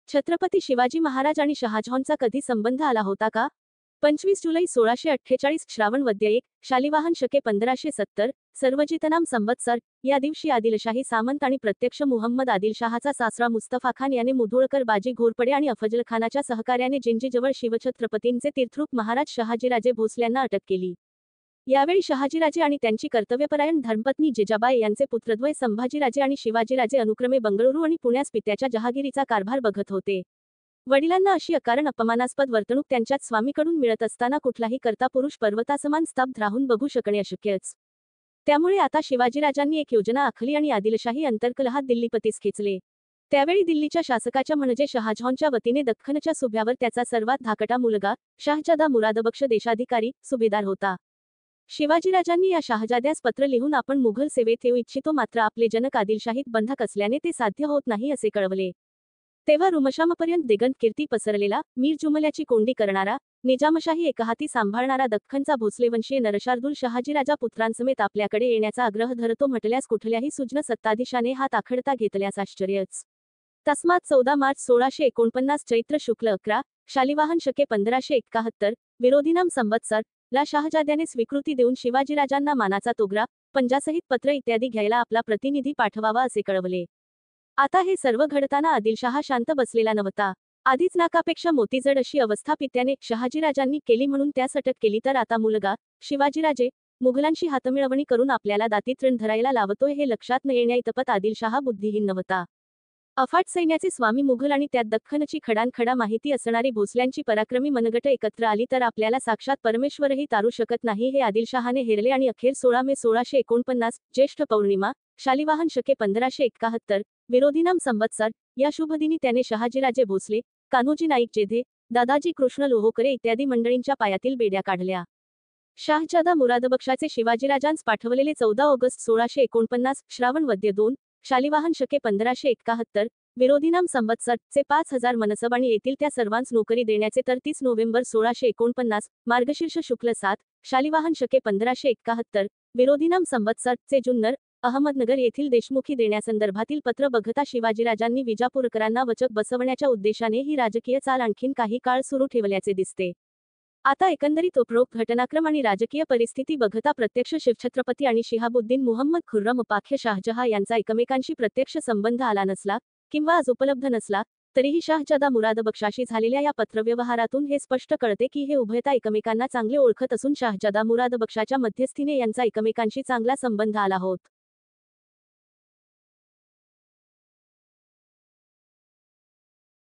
छत्रपती शिवाजी महाराज आणि शहाजहानचा कधी संबंध आला होता का? 25 जुलै 1648 श्रावण वद्य 1, शालिवाहन शके 1570, सर्वजितनाम संवत्सर, या दिवशी आदिलशाही सामंत आणि प्रत्यक्ष मुहम्मद आदिलशहाचा सासरा मुस्तफा खान याने मुधोळकर बाजी घोरपडे आणि अफजलखानाच्या सहकार्याने जिंजीजवळ शिवछत्रपतींचे तीर्थरूप महाराज शहाजीराजे भोसल्यांना अटक केली. यावेळी शहाजीराजे आणि त्यांची कर्तव्यपरायण धर्मपत्नी जिजाबाई यांचे पुत्रद्वय संभाजीराजे आणि शिवाजीराजे अनुक्रमे बंगळुरू आणि पुण्यास पित्याच्या जहागिरीचा कारभार बघत होते. वडिलांना अशी अकारण अपमानास्पद वर्तणूक त्यांच्याच स्वामीकडून मिळत असताना कुठलाही कर्ता पुरुष पर्वतासमान स्तब्ध राहून बघू शकणे अशक्यच. त्यामुळे आता शिवाजीराजांनी एक योजना आखली आणि आदिलशाही अंतर्कलहात दिल्लीपतीस खेचले. त्यावेळी दिल्लीच्या शासकाच्या म्हणजे शहाजहानच्या वतीने दख्खनच्या सुभ्यावर त्याचा सर्वात धाकटा मुलगा शाहजादा मुरादबक्ष देशाधिकारी सुभेदार होता. शिवाजीराजांनी या शहाजाद्यास पत्र लिहून आपण मुघल सेवेत येऊ इच्छितो, मात्र आपले जनक आदिलशाहीत बंधक असल्याने ते साध्य होत नाही असे कळवले. तेव्हा रुमशामपर्यंत दिगंत कीर्ती पसरलेला, मीर जुमल्याची कोंडी करणारा, निजामशाही एकहाती सांभाळणारा दख्खनचा भोसलेवंशीय नरशार्दूल शहाजीराजा पुत्रांसमेत आपल्याकडे येण्याचा आग्रह धरतो म्हटल्यास कुठल्याही सुज्ञ सत्ताधीशाने हात आखडता घेतल्यास आश्चर्यच. तस्मात 14 मार्च 1649 चैत्र शुक्ल 11, शालिवाहन शके 1571, विरोधीनाम संवत्सर, ला शहाजाद्याने स्वीकृती देऊन शिवाजीराजांना मानाचा तोगरा, पंजासहित पत्र इत्यादी घ्यायला आपला प्रतिनिधी पाठवावा असे कळवले. आता हे सर्व घडताना आदिलशहा शांत बसलेला नव्हता. आधीच नाकापेक्षा मोतीजड अशी अवस्था पित्याने शहाजीराजांनी केली म्हणून त्यास अटक केली, तर आता मुलगा शिवाजीराजे मुघलांशी हातमिळवणी करून आपल्याला दातीत ऋण धरायला लावतोय हे लक्षात न येण्याइतपत आदिलशहा बुद्धिहीन नव्हता. अफाट सैन्याचे स्वामी मुघल आणि त्यात दख्खनची खडानखडा माहिती असणारी भोसल्यांची पराक्रमी मनगट एकत्र आली तर आपल्याला साक्षात परमेश्वरही तारू शकत नाही हे आदिलशहाने हेरले आणि अखेर 16 मे 1649, ज्येष्ठ पौर्णिमा, शालिवाहन शके 1571, विरोधीनाम संवत्सर, या शुभदिनी त्याने शहाजीराजे भोसले, कान्होजी नाईक जेधे, दादाजी कृष्ण लोहोकरे इत्यादी मंडळींच्या पायातील बेड्या काढल्या. शाहजादा मुरादबक्षाचे शिवाजीराजांस पाठवलेले 14 ऑगस्ट 1649, श्रावण वद्य 2, शालिवाहन शके 1571, विरोधीनाम संवत्सर, चे 5000 मनसब आणि येथील त्या सर्वांस नोकरी देण्याचे तर 30 नोव्हेंबर 1649, मार्गशीर्ष शुक्ल 7, शालिवाहन शके 1571, विरोधीनाम संवत्सर, चे जुन्नर, अहमदनगर येथील देशमुखी देण्यासंदर्भातील पत्र बघता शिवाजीराजांनी विजापूरकरांना वचक बसवण्याच्या उद्देशाने ही राजकीय चाल आणखीन काही काळ सुरू ठेवल्याचे दिसते. आता एकंदरीत उपरोक्त घटनाक्रम आणि राजकीय परिस्थिती बघता प्रत्यक्ष शिवछत्रपती आणि शिहाबुद्दीन मुहम्मद खुर्रम उपाख्य शाहजहा यांचा एकमेकांशी प्रत्यक्ष संबंध आला नसला किंवा आज उपलब्ध नसला तरीही शाहजादा मुरादबक्षाशी झालेल्या या पत्रव्यवहारातून हे स्पष्ट कळते की हे उभयता एकमेकांना चांगले ओळखत असून शाहजादा मुरादबक्षाच्या मध्यस्थीने यांचा एकमेकांशी चांगला संबंध आला होत.